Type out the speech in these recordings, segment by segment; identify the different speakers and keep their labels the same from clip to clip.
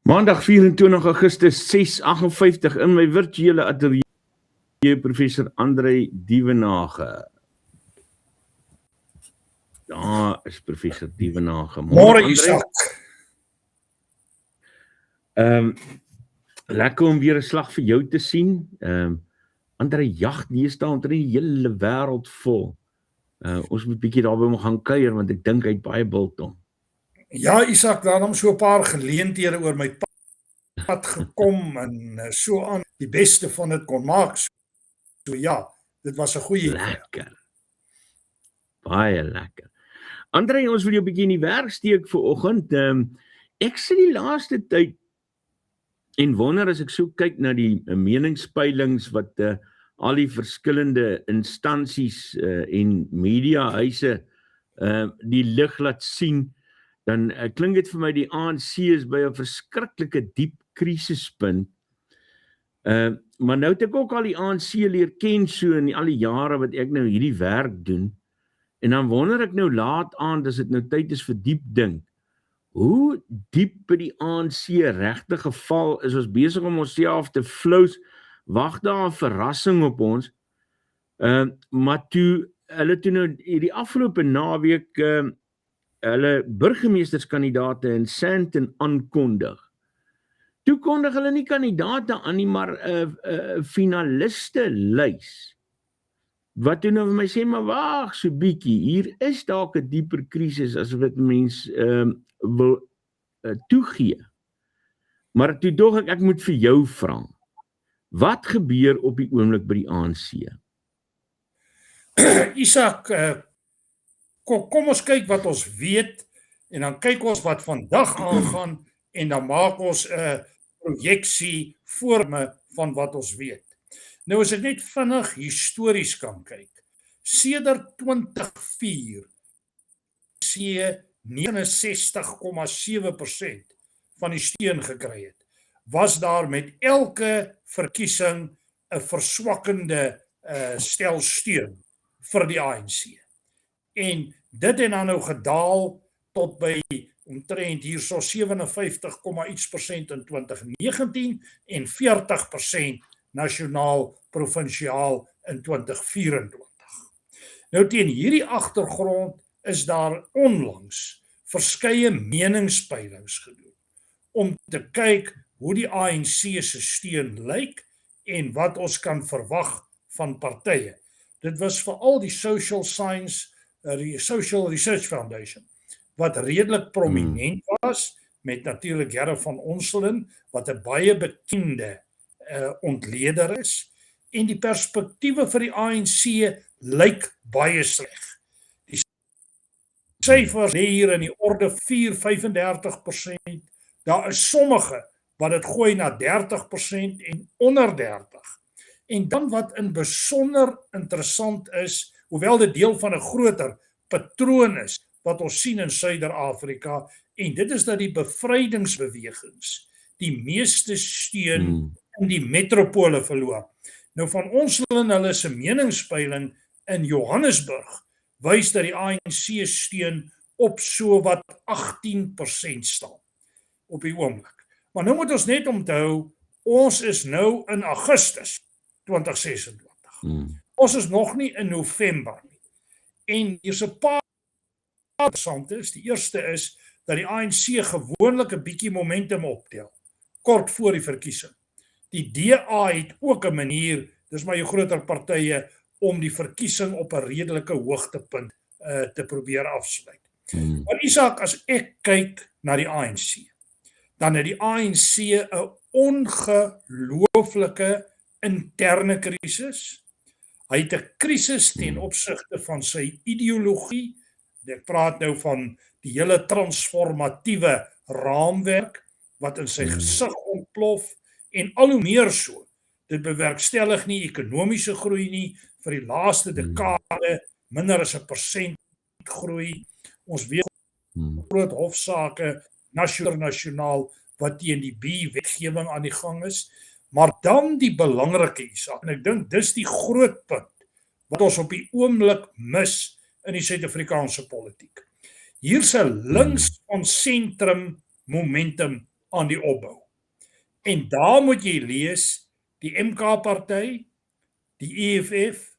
Speaker 1: Maandag 24 Augustus 6:58 in my virtuele ateljee professor André Dievenage. Daar is professor Dievenage.
Speaker 2: Môre Isak.
Speaker 1: Lekker om weer 'n slag vir jou te sien. André jag deesdae onder die hele wêreld vol. Ons moet bietjie daarby moet gaan kuier want ek dink hy het baie biltong.
Speaker 2: Ja Isak, daarom so 'n paar geleenthede oor my pad gekom en so aan die beste van dit kon maak. So ja, dit was 'n goeie
Speaker 1: lekker. Baie lekker. André, ons wil jou 'n bietjie in die werk steek vir oggend. Ek sien die laaste tyd en wonder as ek so kyk na die meningspeilings wat al die verskillende instansies en mediahuise die lig laat sien, dan klink dit vir my die ANC is by 'n verskriklike diep krisispunt. Maar nou het ek ook al die ANC leer ken so in al die jare wat ek nou hierdie werk doen. En dan wonder ek nou laat aan, as dit nou tyd is vir diep dink. Hoe diep by die ANC regte geval is ons besig om onsself te flous, wag daar 'n verrassing op ons. Maar hulle toe nou die afgelope naweek hulle burgemeesterskandidaate in Sandton aankondig. Toe kondig hulle nie kandidaate aan nie, maar 'n finaliste lys. Wat toe nou vir my sê, maar wag so bietjie, hier is dalk 'n dieper krisis as wat mens wil toegee. Maar toe dog ek moet vir jou vra. Wat gebeur op die oomblik by die ANC?
Speaker 2: Isak, kom ons kyk wat ons weet en dan kyk ons wat vandag aangaan en dan maak ons 'n projeksie vorme van wat ons weet. Nou as ek net vinnig histories kan kyk. Sedert 2004 sê 69,7% van die steun gekry het. Was daar met elke verkiesing 'n verswakkende stel steun vir die ANC. En dit het dan nou gedaal tot by omtrent hierso 57,iets% in 2019 en 40% nasionaal provinsiaal in 2024. Nou teen hierdie agtergrond is daar onlangs verskeie meningspeilings gedoen om te kyk hoe die ANC se steun lyk en wat ons kan verwag van partye. Dit was veral die Social Research Foundation wat redelik prominent was met natuurlik Gerard van Onselen wat 'n baie bekende ontleder is en die perspektiewe vir die ANC lyk baie sleg. Die syfers lê hier in die orde 4-35%. Daar is sommige wat dit gooi na 30% en onder 30. En dan wat in besonder interessant is, hoewel dit deel van 'n groter patroon is wat ons sien in Suider-Afrika, en dit is dat die bevrydingsbewegings die meeste steun in die metropole verloor. Nou van ons in hulle se meningspeiling in Johannesburg wys dat die ANC steun op so wat 18% staan op die oomblik. Maar nou moet ons net onthou, ons is nou in Augustus 2026. Ons is nog nie in November nie. En hier's 'n paar interessante is. Die eerste is dat die ANC gewoonlik 'n bietjie momentum optel kort voor die verkiesing. Die DA het ook 'n manier, dis maar jou groter partye, om die verkiesing op 'n redelike hoogtepunt te probeer afsluit. Maar Isak, as ek kyk na die ANC, dan het die ANC 'n ongelooflike interne krisis. Hy het 'n krisis ten opsigte van sy ideologie. Ek praat nou van die hele transformatiewe raamwerk wat in sy gesig ontplof en al hoe meer so. Dit bewerkstellig nie ekonomiese groei nie, vir die laaste dekade minder as 1% groei. Ons weet groot hofsaake nasionaal wat teen die B-wetgewing aan die gang is. Maar dan die belangrike Isak, en ek dink dis die groot punt wat ons op die oomblik mis in die Suid-Afrikaanse politiek. Hier's 'n links van sentrum momentum aan die opbou. En daar moet jy lees die MK-party, die EFF,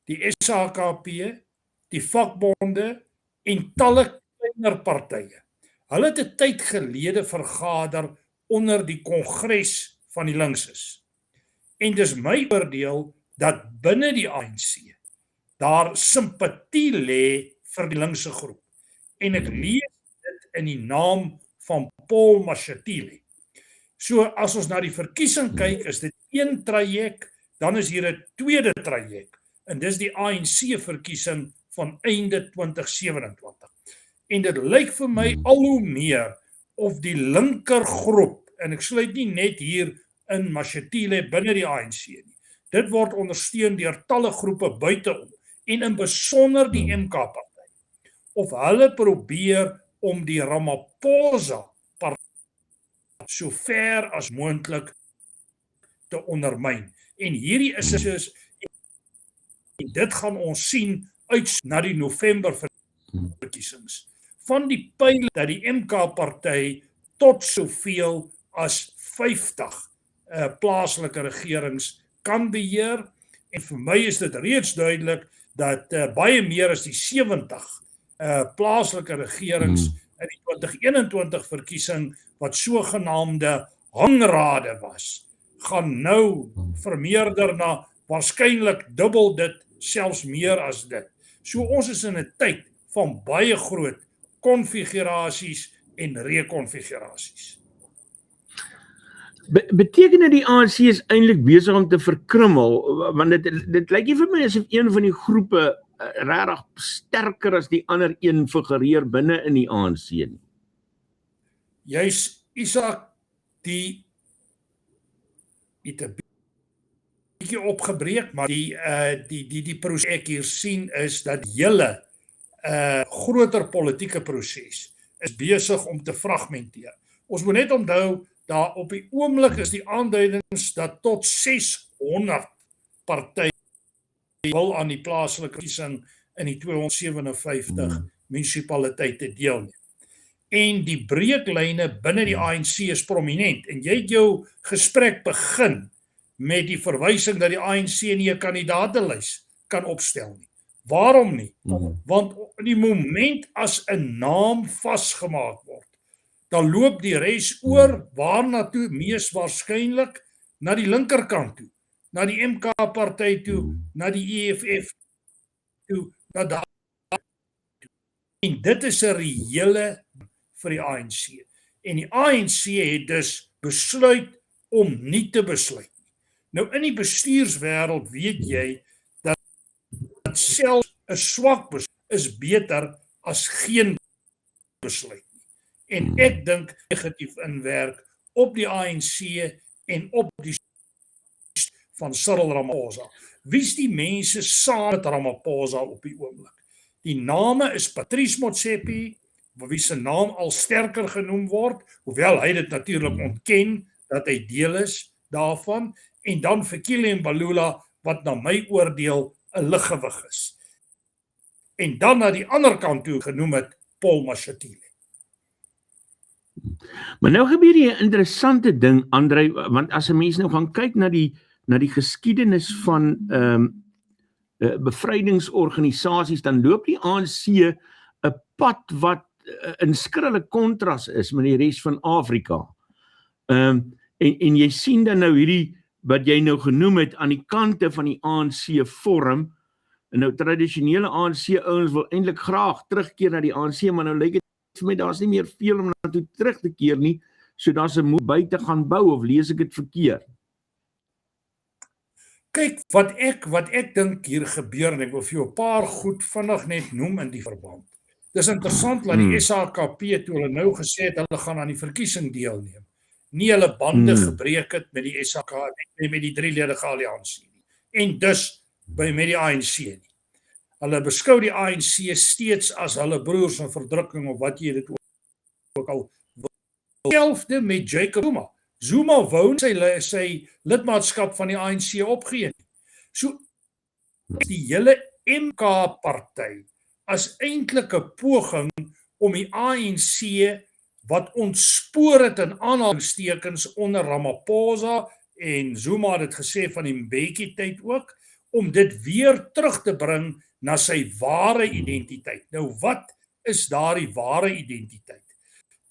Speaker 2: die SHKP, die vakbonde en talle kleiner partye. Hulle het 'n tyd gelede vergader onder die kongres van die linkses. En dis my oordeel dat binne die ANC daar simpatie lê vir die linkse groep. En ek lees dit in die naam van Paul Mashatile. So as ons na die verkiesing kyk, is dit een traject, dan is hier 'n tweede traject. En dis die ANC verkiesing van einde 2027. En dit lyk vir my al hoe meer of die linkergroep, en ek sluit nie net hier in Mashatile binne die ANC nie. Dit word ondersteun deur talle groepe buiteom en in besonder die MK-party. Of hulle probeer om die Ramaphosa party so ver as moontlik te ondermyn. En hierdie is soos en dit gaan ons sien uit na die November verkiesings. Van die peile dat die MK-party tot soveel as 50 plaaslike regerings kan beheer, en vir my is dit reeds duidelik dat baie meer as die 70 plaaslike regerings in die 2021 verkiesing wat sogenaamde hangrade was, gaan nou vermeerder na waarskynlik dubbel dit, selfs meer as dit. So ons is in 'n tyd van baie groot konfigurasies en rekonfigurasies.
Speaker 1: Beteken dit die ANC is eintlik besig om te verkrummel, want dit lyk nie vir my asof een van die groepe regtig sterker as die ander een figureer binne in die ANC nie.
Speaker 2: Juis Isak, die het 'n bietjie opgebreek, maar die proses ek hier sien is dat hele groter politieke proses is besig om te fragmenteer. Ons moet net onthou dat op die oomblik is die aanduidings dat tot 600 partye wil aan die plaaslike verkiesing in die 257 munisipaliteite deelneem. En die breeklyne binne die ANC is prominent. En jy het jou gesprek begin met die verwysing dat die ANC nie 'n kandidaatelys kan opstel nie. Waarom nie? Want in die moment as 'n naam vasgemaak word, dan loop die res oor waarna toe mees waarskynlik na die linkerkant toe, na die MK-party toe, na die EFF toe, na daar toe. En dit is 'n reële vir die ANC. En die ANC het dus besluit om nie te besluit nie. Nou in die bestuurswêreld weet jy dat selfs 'n swak besluit is beter as geen besluit nie. En ek dink negatief inwerk op die ANC en op die van Cyril Ramaphosa. Wie's die mense saam met Ramaphosa op die oomblik? Die name is Patrice Motsepe, wie se naam al sterker genoem word, hoewel hy dit natuurlik ontken dat hy deel is daarvan, en dan Fikile Mbalula wat na my oordeel 'n liggewig is. En dan na die ander kant toe genoem het Paul Mashatile.
Speaker 1: Maar nou gebeur hier 'n interessante ding, Andrei, want as 'n mens nou gaan kyk na die geskiedenis van bevrydingsorganisasies, dan loop die ANC 'n pad wat in skrille kontras is met die res van Afrika. En jy sien dan nou hierdie wat jy nou genoem het aan die kante van die ANC vorm. En nou tradisionele ANC ouens wil eintlik graag terugkeer na die ANC, maar nou lyk dit vir my daar's nie meer veel om na toe terug te keer nie, so daar's 'n moed by te gaan bou, of lees ek dit verkeerd?
Speaker 2: Kyk, wat ek dink hier gebeur, en ek wil vir jou 'n paar goed vinnig net noem in die verband. Dis interessant dat die SHKP toe hulle nou gesê het hulle gaan aan die verkiesing deelneem, nie hulle bande gebreek het met die SHK, met die drieledige alliansie nie. En dus met die ANC nie. Hulle beskou die ANC steeds as hulle broers in verdrukking, of wat jy dit ook al wil. Selfde met Jacob Zuma. Zuma wou sy lidmaatskap van die ANC opgee. So die hele MK-party as eintlik 'n poging om die ANC wat ontspoor het in aanhalingstekens onder Ramaphosa en Zuma het dit gesê van die Mbeki tyd ook, om dit weer terug te bring na sy ware identiteit. Nou wat is daardie ware identiteit?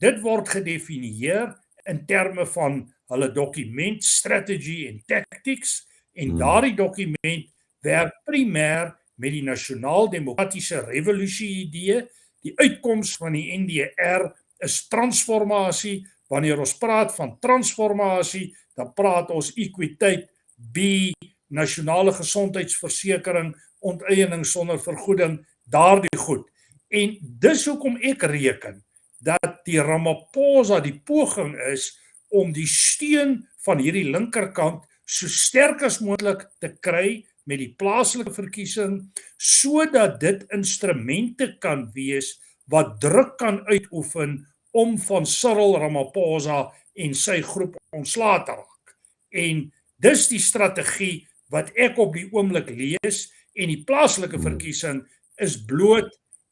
Speaker 2: Dit word gedefinieer in terme van hulle dokument Strategy and Tactics en daardie dokument werk primêr met die nasionaal-demokratiese revolusie idee. Die uitkoms van die NDR is transformasie. Wanneer ons praat van transformasie, dan praat ons equiteit, B, nasionale gesondheidsversekering, onteiening sonder vergoeding, daardie goed. En dis hoekom ek reken dat die Ramaphosa die poging is om die steun van hierdie linkerkant so sterk as moontlik te kry met die plaaslike verkiesing, sodat dit instrumente kan wees wat druk kan uitoefen om van Cyril Ramaphosa en sy groep ontslae te raak. En dis die strategie wat ek op die oomblik lees, en die plaaslike verkiesing is bloot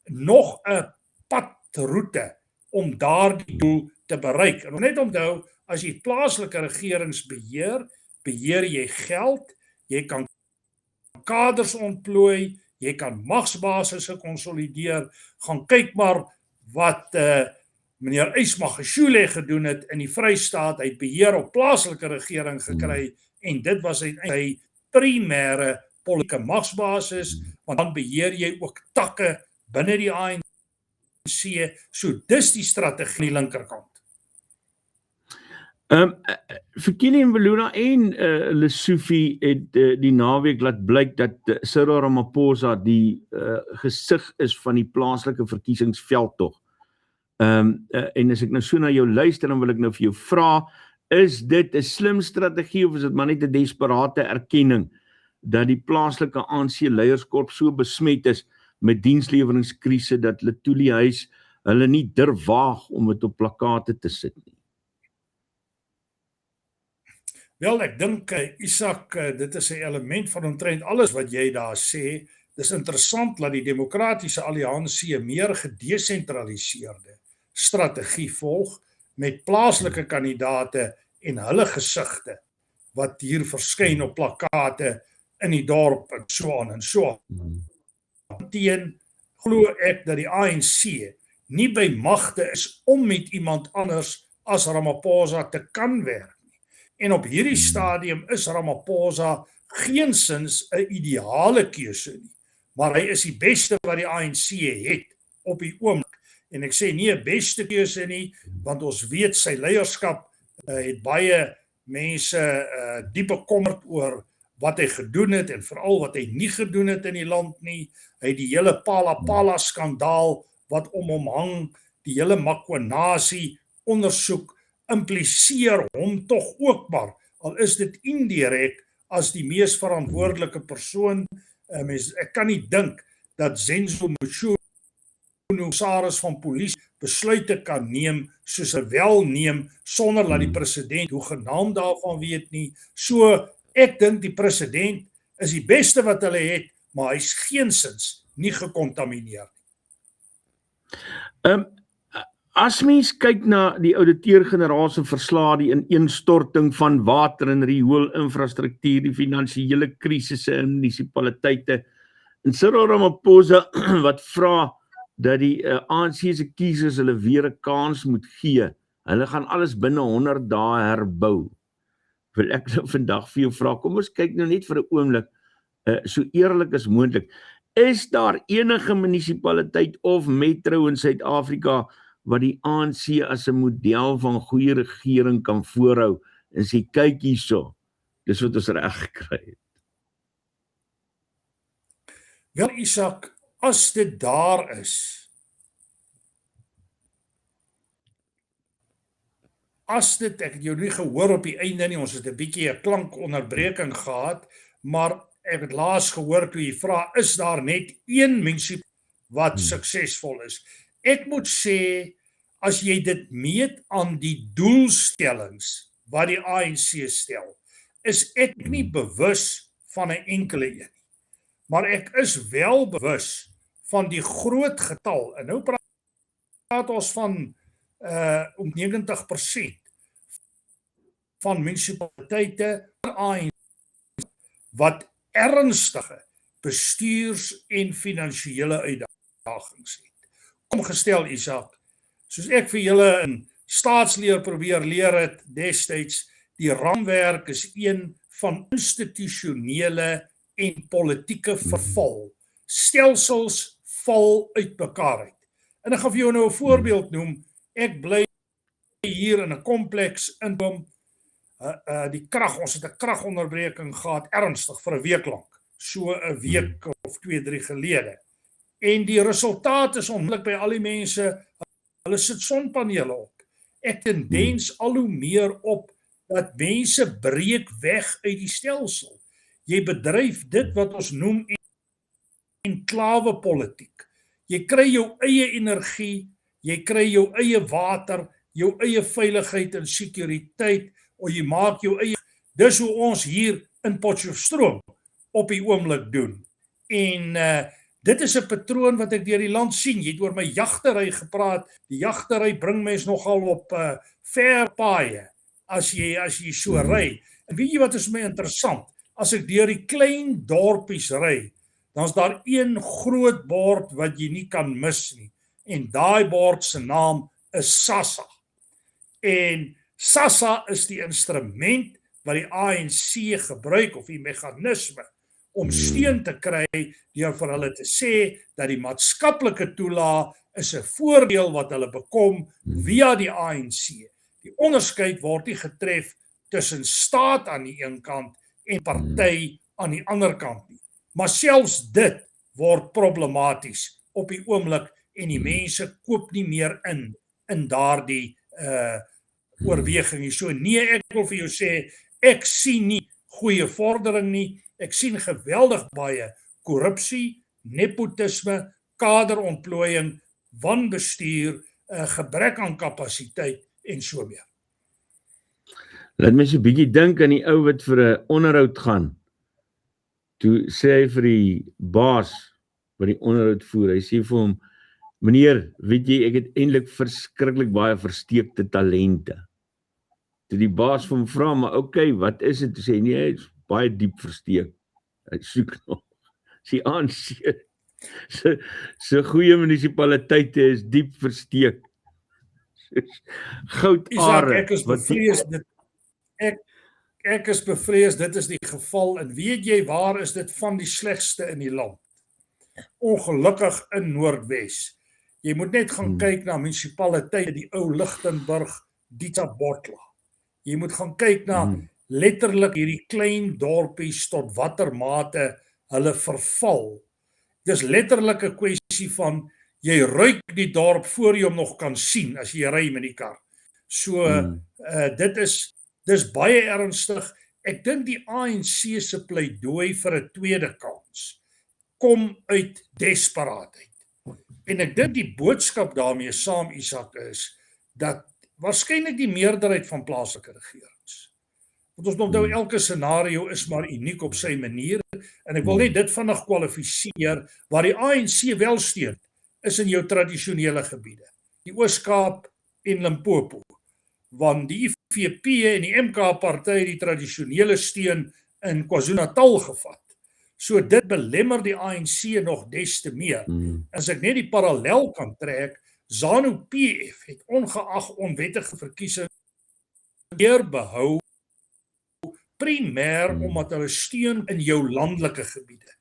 Speaker 2: nog 'n padroete om daardie doel te bereik. En net onthou, as jy plaaslike regerings beheer jy geld, jy kan kaders ontplooi, jy kan magsbasisse konsolideer. Gaan kyk maar wat meneer Ysmagashule gedoen het in die Vrystaat. Hy het beheer op plaaslike regering gekry en dit was sy primêre politieke magsbasis, want dan beheer jy ook takke binne die ANC. So dis die strategie aan die linkerkant.
Speaker 1: Vir Kilian Veluna en Lesofie het die naweek laat blyk dat Cyril Ramaphosa die gesig is van die plaaslike verkiesingsveldtog. En as ek nou so na jou luister, dan wil ek nou vir jou vra, is dit 'n slim strategie of is dit maar net 'n desperate erkenning dat die plaaslike ANC leierskap so besmet is met diensleweringskrise dat Letuli Huis hulle nie durf waag om dit op plakate te sit nie?
Speaker 2: Wel, ek dink Isak, dit is 'n element van omtrent alles wat jy daar sê. Dis interessant dat die Demokratiese Alliansie 'n meer gedesentraliseerde strategie volg met plaaslike kandidaate en hulle gesigte wat hier verskyn op plakate in die dorp en so aan en so aan. Teen glo ek dat die ANC nie by magte is om met iemand anders as Ramaphosa te kan werk. En op hierdie stadium is Ramaphosa geensins 'n ideale keuse nie, maar hy is die beste wat die ANC het op die oomblik. En ek sê nie 'n beste keuse nie, want ons weet sy leierskap het baie mense diep bekommerd oor wat hy gedoen het en veral wat hy nie gedoen het in die land nie. Hy het die hele Pala skandaal wat om hom hang, die hele Makwanasie ondersoek impliseer hom tog ook maar, al is dit indirek as die mees verantwoordelike persoon. Ek kan nie dink dat Zenzo Mshunu, commissaris van polisie, besluite kan neem soos hy wel neem sonder dat die president hoegenaamd daarvan weet nie. So ek dink die president is die beste wat hulle het, maar hy's geensins nie gekontamineer nie.
Speaker 1: As mens kyk na die ouditeur-generaal se verslae, die ineenstorting van water en riool-infrastruktuur, die finansiële krisisse in munisipaliteite, en Cyril Ramaphosa wat vra dat die ANC se kiesers hulle weer 'n kans moet gee. Hulle gaan alles binne 100 dae herbou. Wil ek nou vandag vir jou vra, kom ons kyk nou net vir 'n oomblik, so eerlik as moontlik. Is daar enige munisipaliteit of metro in Suid-Afrika wat die ANC as 'n model van goeie regering kan voorhou en sê kyk hierso, dis wat ons reg gekry het?
Speaker 2: Wel Isak, as dit daar is, ek het jou nie gehoor op die einde nie, ons het 'n bietjie 'n klankonderbreking gehad, maar ek het laas gehoor toe jy vra, is daar net een munisipaliteit wat suksesvol is? Ek moet sê, as jy dit meet aan die doelstellings wat die ANC stel, is ek nie bewus van 'n enkele een. Maar ek is wel bewus van die groot getal, en nou praat ons van om 90% van munisipaliteite wat ernstige bestuurs- en finansiële uitdagings het. Kom gestel, Isak, soos ek vir julle in staatsleer probeer leer het destyds, die raamwerk is een van institusionele en politieke verval. Stelsels val uit mekaar uit. En ek gaan vir jou nou 'n voorbeeld noem. Ek bly hier in 'n kompleks in die krag, ons het 'n kragonderbreking gehad, ernstig vir 'n week lank. So 'n week of 2-3 gelede. En die resultaat is onmiddellik by al die mense, hulle sit sonpanele op. Ek tendens al hoe meer op dat mense breek weg uit die stelsel. Jy bedryf dit wat ons noem enklawe politiek. Jy kry jou eie energie, jy kry jou eie water, jou eie veiligheid en sekuriteit, of jy maak jou eie. Dis hoe ons hier in Potchefstroom op die oomblik doen. En dit is 'n patroon wat ek deur die land sien. Jy het oor my jagtery gepraat. Die jagtery bring mens nogal op ver paaie as jy so ry. En weet jy wat is my interessant? As ek deur die klein dorpies ry, dan is daar een groot bord wat jy nie kan mis nie. En daai bord se naam is SASSA. En SASSA is die instrument wat die ANC gebruik, of die meganisme, om steun te kry deur vir hulle te sê dat die maatskaplike toelaag is 'n voordeel wat hulle bekom via die ANC. Die onderskeid word nie getref tussen staat aan die een kant en party aan die ander kant nie. Maar selfs dit word problematies op die oomblik en die mense koop nie meer in daardie oorweging nie. So nee, ek wil vir jou sê, ek sien nie goeie vordering nie. Ek sien geweldig baie korrupsie, nepotisme, kaderontplooiing, wanbestuur, gebrek aan kapasiteit en so meer.
Speaker 1: Laat my so 'n bietjie dink aan die ou wat vir 'n onderhoud gaan. Toe sê hy vir die baas wat die onderhoud voer, hy sê vir hom, meneer, weet jy, ek het eintlik verskriklik baie versteekte talente. Toe die baas vir hom vra, maar okay, wat is dit? Toe sê hy, nee, hy is baie diep versteek. Hy soek nog. Die ANC, so goeie munisipaliteite is diep versteek. Goudare.
Speaker 2: Ek is bevrees ek is bevrees dit is die geval, en weet jy waar is dit van die slegste in die land? Ongelukkig in Noordwes. Jy moet net gaan kyk na munisipaliteite, die ou Lichtenburg, Dietabotla. Jy moet gaan kyk na letterlik hierdie klein dorpies tot watter mate hulle verval. Dis letterlik 'n kwessie van jy ruik die dorp voor jy hom nog kan sien as jy ry met die kar. So dis baie ernstig. Ek dink die ANC se pleidooi vir 'n tweede kans kom uit desperaatheid. En ek dink die boodskap daarmee saam, Isak, is dat waarskynlik die meerderheid van plaaslike regerings, want ons onthou elke scenario is maar uniek op sy manier, en ek wil net dit vinnig kwalifiseer, waar die ANC wel steun, is in jou tradisionele gebiede, die Oos-Kaap en Limpopo, want die IFP en die MK-party die tradisionele steun in KwaZulu-Natal gevat. So dit belemmer die ANC nog des te meer. As ek net die parallel kan trek, ZANU-PF het ongeag onwettige verkiesing behou, primêr omdat hulle steun in jou landelike gebiede.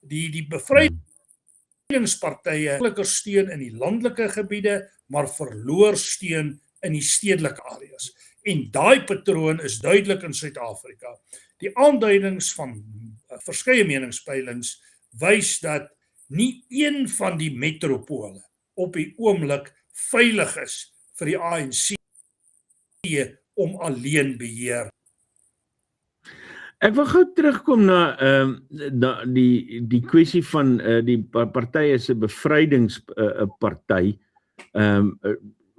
Speaker 2: Die bevrydingspartye steun in die landelike gebiede, maar verloor steun in die stedelike areas. En daai patroon is duidelik in Suid-Afrika. Die aanduidings van verskeie meningspeilings wys dat nie een van die metropole op die oomblik veilig is vir die ANC om alleen beheer.
Speaker 1: Ek wil gou terugkom na die kwessie van die partye se bevrydingsparty.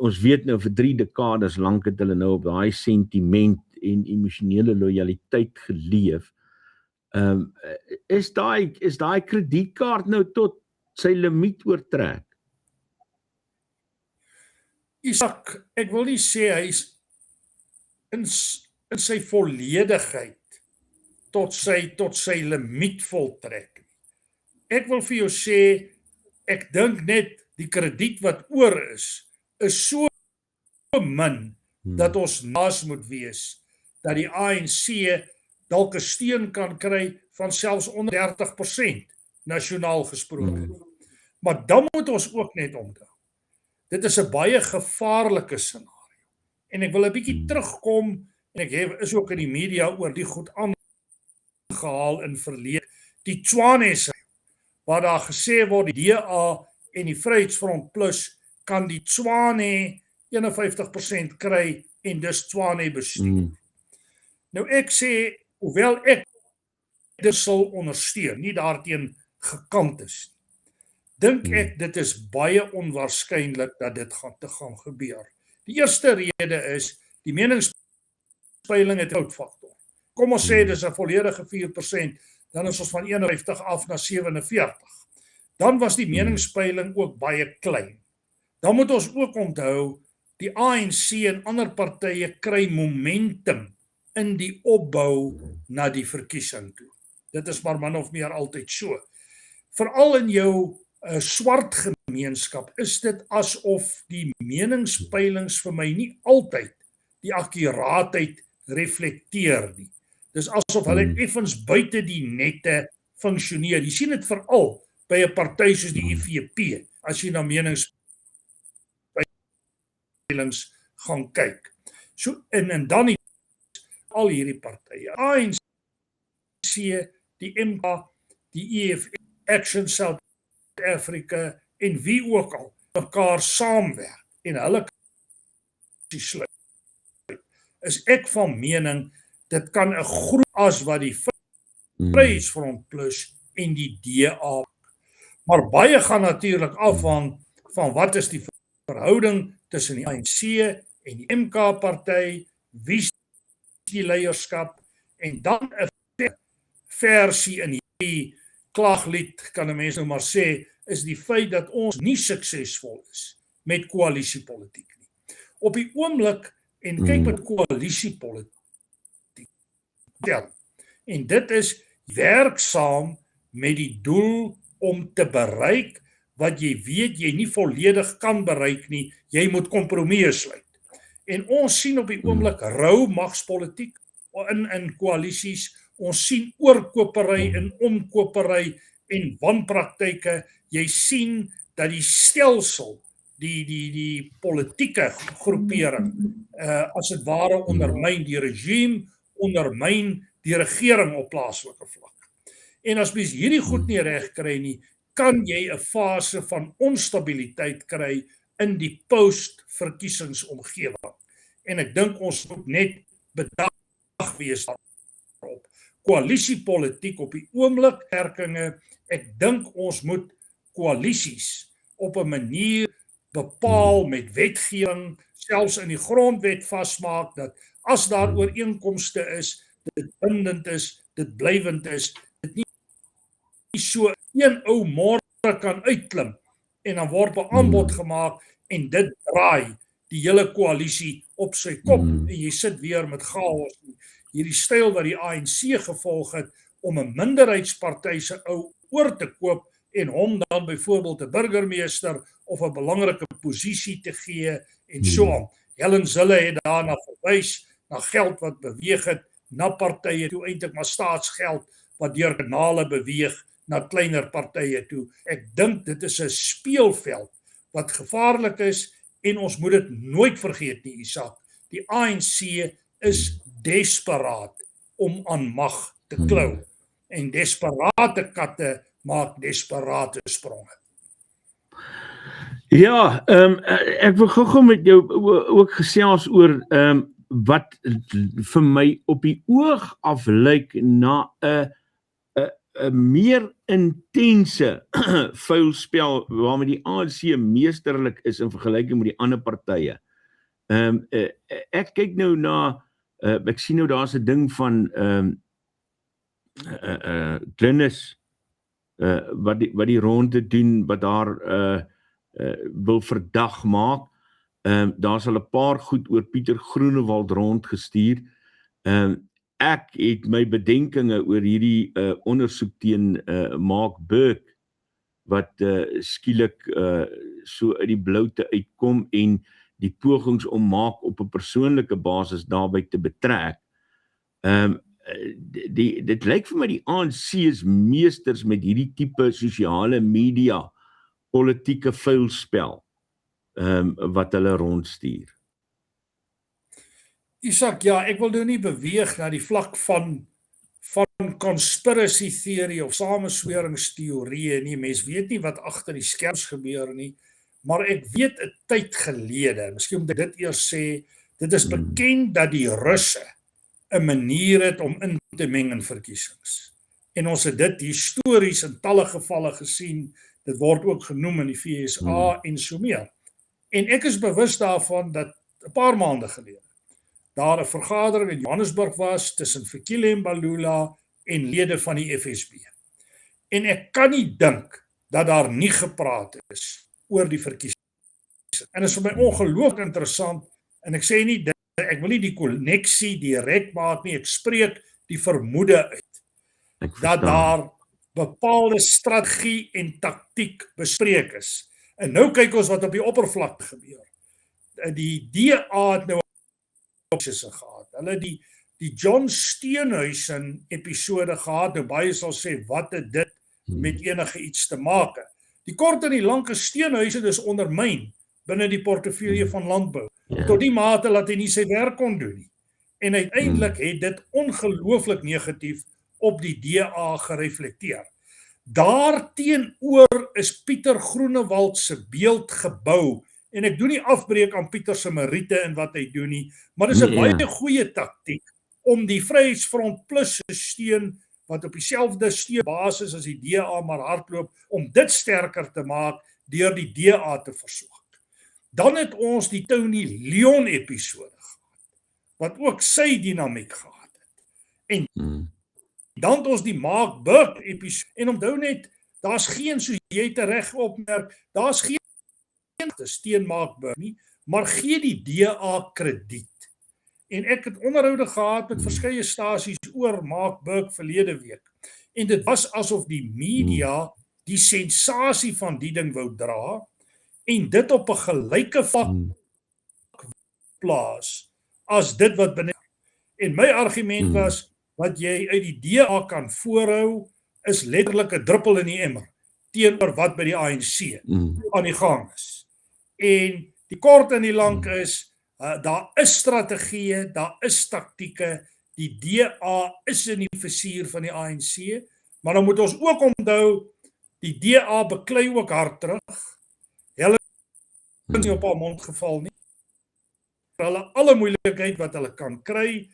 Speaker 1: Ons weet nou vir 3 dekades lank het hulle nou op daai sentiment en emosionele lojaliteit geleef. Is daai kredietkaart nou tot sy limiet oortrek?
Speaker 2: Isak, ek wil nie sê hy is in sy volledigheid tot sy limiet voltrek nie. Ek wil vir jou sê, ek dink net die krediet wat oor is so min dat ons naas moet wees dat die ANC dalk 'n steun kan kry van selfs onder 30% nasionaal gesproke. Maar dan moet ons ook net onthou. Dit is 'n baie gevaarlike scenario. En ek wil 'n bietjie terugkom en ek is ook in die media oor die goed aangehaal in verlede. Die Tshwane scenario waar daar gesê word die DA en die Vryheidsfront Plus kan die Tshwane 51% kry en dus Tshwane bestuur. Nou ek sê, hoewel ek dit sal ondersteun, nie daarteen gekant is, dink ek dit is baie onwaarskynlik dat dit gaan gebeur. Die eerste rede is, die meningspeiling het 'n oudfaktor. Kom ons sê dis 'n volledige 4%, dan is ons van 51 af na 47. Dan was die meningspeiling ook baie klein. Dan moet ons ook onthou, die ANC en ander partye kry momentum in die opbou na die verkiesing toe. Dit is maar min of meer altyd so. Veral in jou swart gemeenskap is dit asof die meningspeilings vir my nie altyd die akkuraatheid reflekteer nie. Dis asof hulle effens buite die nette funksioneer. Jy sien dit veral by 'n party soos die IFP, as jy na meningspeilings gaan kyk. So en dan al hierdie partye, ANC, die MK, die EFF, Action South Africa en wie ook al mekaar saamwerk en hulle sluit, is ek van mening dit kan 'n groep as wat die Vryheidsfront Plus en die DA. Maar baie gaan natuurlik afhang van wat is die verhouding tussen die ANC en die MK party, wie is die leierskap, en dan 'n versie in hierdie klaaglied, kan 'n mens nou maar sê, is die feit dat ons nie suksesvol is met koalisiepolitiek nie. Op die oomblik, en kyk met koalisiepolitiek, en dit is werksaam met die doel om te bereik wat jy weet jy nie volledig kan bereik nie, jy moet kompromieë sluit. En ons sien op die oomblik rou magspolitiek in koalisies, ons sien oorkopery en omkopery en wanpraktyke. Jy sien dat die stelsel, die politieke groepering, as dit ware ondermyn die regime, ondermyn die regering op plaaslike vlak. En as mens hierdie goed nie reg kry nie, kan jy 'n fase van onstabiliteit kry in die post-verkiesingsomgewing. En ek dink ons moet net bedag wees daarop. Koalisiepolitiek op die oomblik, werkinge, ek dink ons moet koalisies op 'n manier bepaal met wetgewing, selfs in die grondwet vasmaak, dat as daar ooreenkomste is, dit bindend is, dit blywend is, dit nie so een ou môre kan uitklim en dan word 'n aanbod gemaak en dit draai die hele koalisie op sy kop en jy sit weer met chaos. Hierdie styl wat die ANC gevolg het om 'n minderheidsparty se ou oor te koop en hom dan byvoorbeeld 'n burgemeester of 'n belangrike posisie te gee en so aan. Helen Zille het daarna verwys na geld wat beweeg het na partye toe, eintlik maar staatsgeld wat deur kanale beweeg na kleiner partye toe. Ek dink dit is 'n speelveld wat gevaarlik is en ons moet dit nooit vergeet nie, Isak. Die ANC is desperaat om aan mag te klou en desperate katte maak desperate spronge.
Speaker 1: Ja, ek wil gou met jou ook gesels oor wat vir my op die oog af lyk na 'n meer intense vuilspel waarmee die ANC meesterlik is in vergelyking met die ander partye. Ek kyk nou na, ek sien nou daar's 'n ding van Glynis wat die ronde doen, wat daar wil verdag maak. Daar's al 'n paar goed oor Pieter Groenewald rondgestuur. Ek het my bedenkinge oor hierdie ondersoek teen Mark Burke wat skielik so uit die bloute uitkom en die pogings om Mark op 'n persoonlike basis daarbey te betrek. Dit lyk vir my die ANC is meesters met hierdie tipe sosiale media politieke vuilspel wat hulle rondstuur.
Speaker 2: Isak, ja, ek wil nou nie beweeg na die vlak van conspiracy theory of samesweringsteorieë nie. Mens weet nie wat agter die skerms gebeur nie, maar ek weet 'n tyd gelede, miskien moet ek dit eers sê, dit is bekend dat die Russe 'n manier het om in te meng in verkiesings. En ons het dit histories in talle gevalle gesien, dit word ook genoem in die VSA en so meer. En ek is bewus daarvan dat 'n paar maande gelede daar 'n vergadering in Johannesburg was tussen Fikile Mbalula en lede van die FSB. En ek kan nie dink dat daar nie gepraat is oor die verkiesing. En dit is vir my ongelooflik interessant, en ek sê nie, ek wil nie die konneksie direk maak nie, ek spreek die vermoede uit, dat daar bepaalde strategie en taktiek bespreek is. En nou kyk ons wat op die oppervlakte gebeur. Die DA het nou gehad. Hulle die John Steenhuisen episode gehad, nou baie sal sê, wat het dit met enige iets te maak? Die kort en die lang is Steenhuisen is ondermyn binne die portefeulje van landbou, tot die mate dat hy nie sy werk kon doen nie. En uiteindelik het dit ongelooflik negatief op die DA gereflekteer. Daarteenoor is Pieter Groenewald se beeld gebou, en ek doen nie afbreek aan Pieter se meriete en wat hy doen nie, maar dit is 'n baie goeie taktiek om die Vryheidsfront Plus se steun, wat op dieselfde steunbasis as die DA maar hardloop, om dit sterker te maak deur die DA te versoek. Dan het ons die Tony Leon episode gehad, wat ook sy dinamiek gehad het. En dan het ons die Mark Burke episode, en onthou net, daar's geen, soos jy tereg opmerk, daar's geen steun Mark Burke nie, maar gee die DA krediet. En ek het onderhoude gehad met verskeie stasies oor Mark Burke verlede week. En dit was asof die media die sensasie van die ding wou dra, en dit op 'n gelyke vlak plaas as dit wat binne. En my argument was, wat jy uit die DA kan voorhou, is letterlik 'n druppel in die emmer teenoor wat by die ANC aan die gang is. En die kort en die lang is, daar is strategieë, daar is taktieke, die DA is in die vizier van die ANC, maar dan moet ons ook onthou, die DA beklei ook hard terug. Hulle is nie op haar mond geval nie. Hulle alle moeilikheid wat hulle kan kry,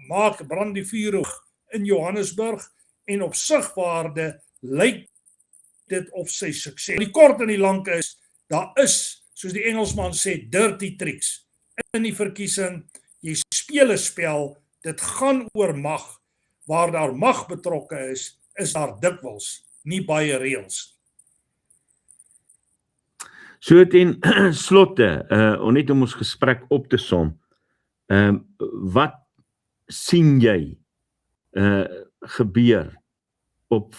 Speaker 2: maak brand die vuur hoog in Johannesburg, en op sigwaarde lyk dit of sy sukses. Die kort en die lang is, daar is, soos die Engelsman sê, dirty tricks in die verkiesing. Jy speel 'n spel, dit gaan oor mag. Waar daar mag betrokke is daar dikwels nie baie reëls.
Speaker 1: So ten slotte, net om ons gesprek op te som, wat sien jy gebeur op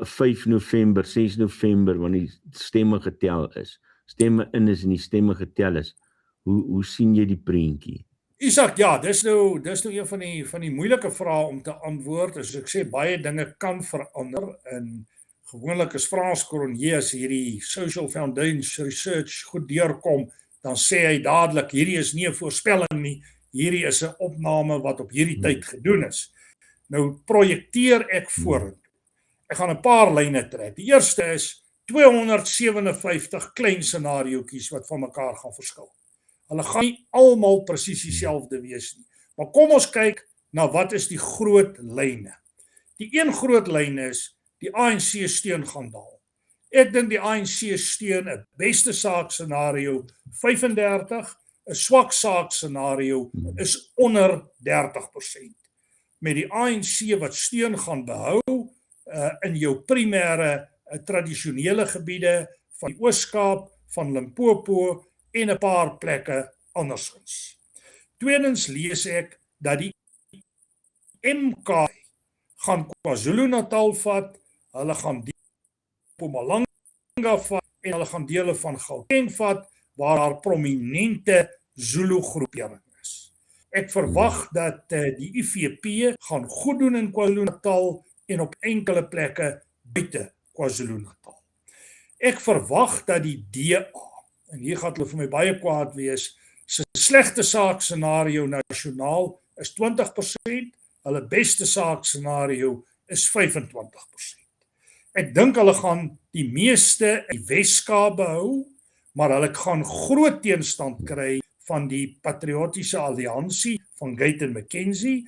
Speaker 1: 5 November, 6 November, wanneer die stemme getel is? Stemme in is en die stemme getel is. Hoe sien jy die prentjie?
Speaker 2: Isak, ja, dis nou een van die moeilike vrae om te antwoord. As ek sê, baie dinge kan verander, en gewoonlik is Frans Cronje, as hierdie Social Foundation Research goed deurkom, dan sê hy dadelik, hierdie is nie 'n voorspelling nie, hierdie is 'n opname wat op hierdie tyd gedoen is. Nou projekteer ek vorentoe. Ek gaan 'n paar lyne trek. Die eerste is 257 klein scenariootjies wat van mekaar gaan verskil. Hulle gaan nie almal presies dieselfde wees nie. Maar kom ons kyk na wat is die groot lyne. Die een groot lyn is, die ANC steun gaan daal. Ek dink die ANC steun 'n beste saak scenario 35, 'n swak saak scenario is onder 30%. Met die ANC wat steun gaan behou in jou primêre tradisionele gebiede van die Oos-Kaap, van Limpopo en 'n paar plekke andersins. Tweedens lees ek dat die MK gaan KwaZulu-Natal vat, hulle gaan Mpumalanga vat en hulle gaan dele van Gauteng vat waar daar prominente Zulu groepering is. Ek verwag dat die IFP gaan goed doen in KwaZulu-Natal en op enkele plekke buite KwaZulu-Natal. Ek verwag dat die DA, en hier gaan hulle vir my baie kwaad wees, se slegte saak scenario nasionaal is 20%, hulle beste saak scenario is 25%. Ek dink hulle gaan die meeste in die Wes-Kaap behou, maar hulle gaan groot teenstand kry van die Patriotiese Alliansie van Guyton McKenzie,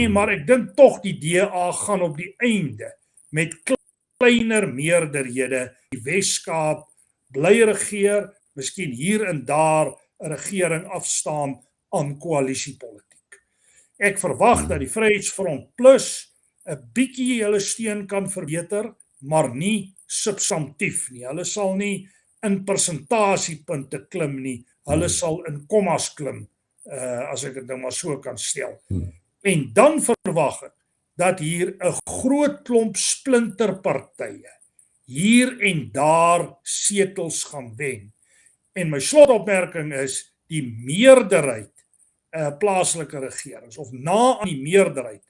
Speaker 2: maar ek dink tog die DA gaan op die einde met kleiner meerderhede die Wes-Kaap bly regeer, miskien hier en daar 'n regering afstaan aan koalisiepolitiek. Ek verwag dat die Vryheidsfront Plus 'n bietjie hulle steun kan verbeter, maar nie substantief nie. Hulle sal nie in persentasiepunte klim nie, hulle sal in kommas klim, as ek dit nou maar so kan stel. En dan verwag ek dat hier 'n groot klomp splinterpartye hier en daar setels gaan wen. En my slotopmerking is die meerderheid plaaslike regerings of na aan die meerderheid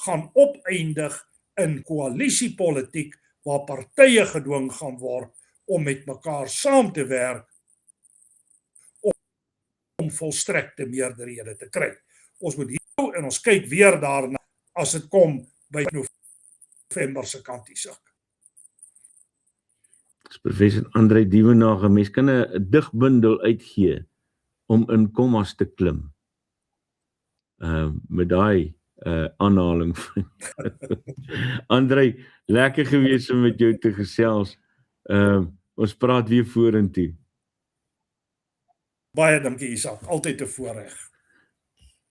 Speaker 2: gaan opeindig in koalisiepolitiek waar partye gedwing gaan word om met mekaar saam te werk om volstrekte meerderhede te kry. Ons moet hou en ons kyk weer daarna as dit kom by November se kantie sak.
Speaker 1: Professor André Dievenage, mens kan 'n digbundel uitgee om in kommas te klim. Met daai aanhaling. André, lekker gewees om met jou te gesels. Ons praat weer vorentoe.
Speaker 2: Baie dankie Isak, altyd 'n voorreg.